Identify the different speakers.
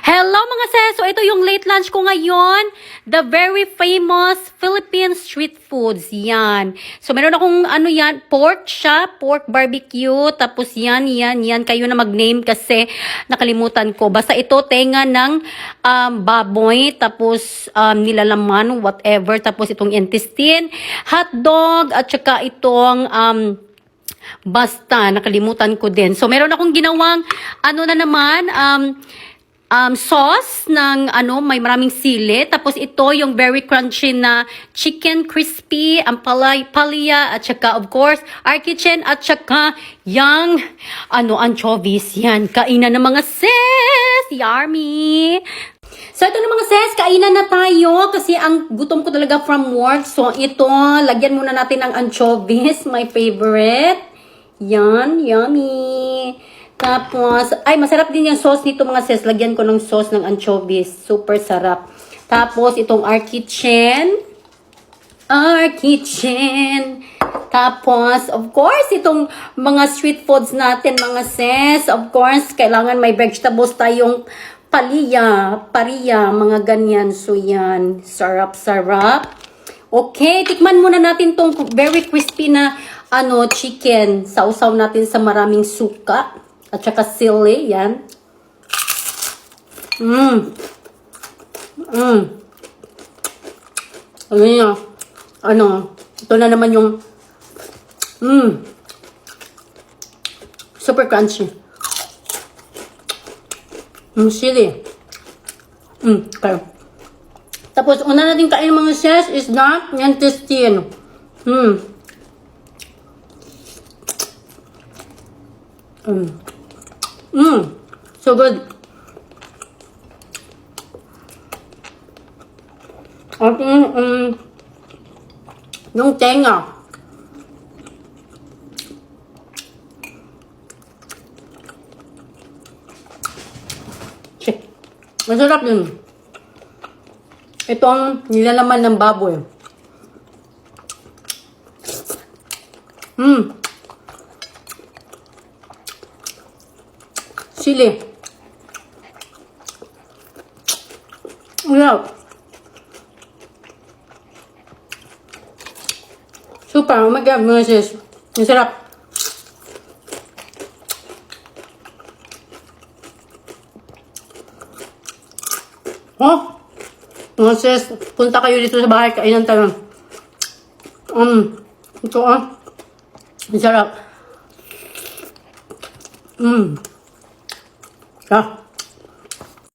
Speaker 1: Hello mga sis! So ito yung late lunch ko ngayon. The very famous Philippine street foods. Yan. So meron akong pork siya. Pork barbecue. Tapos yan. Kayo na mag-name kasi nakalimutan ko. Basta ito tenga ng baboy. Tapos nilalaman, whatever. Tapos itong intestine. Hotdog. At saka itong basta nakalimutan ko din. So meron akong ginawang sauce ng may maraming sili. Tapos ito yung very crunchy na chicken crispy, ang palaya, at saka of course, our kitchen, at saka yung anchovies. Yan, kainan ng mga sis. Yummy! So ito na mga sis, kainan na tayo kasi ang gutom ko talaga from work. So ito, lagyan muna natin ng anchovies, my favorite. Yan, yummy! Tapos, masarap din yung sauce nito mga sis. Lagyan ko ng sauce ng anchovies. Super sarap. Tapos, itong our kitchen. Our kitchen. Tapos, of course, itong mga street foods natin mga sis. Of course, kailangan may vegetables tayong pariya, mga ganyan. So, yan. Sarap. Okay, tikman muna natin tong very crispy na chicken. Sausaw natin sa maraming suka. At saka sili, yan. Ito na naman yung super crunchy. Sili. Okay. Tapos, una natin kain mga sis is that intestine. So good. At yung tenga. Masarap din. Ito ang nilalaman ng baboy. Sili. Yeah. Super. Oh my God, mga sis. Ang sarap. Mga sis, punta kayo dito sa bahay. Kainan tayo. Ito ang sarap. Yeah.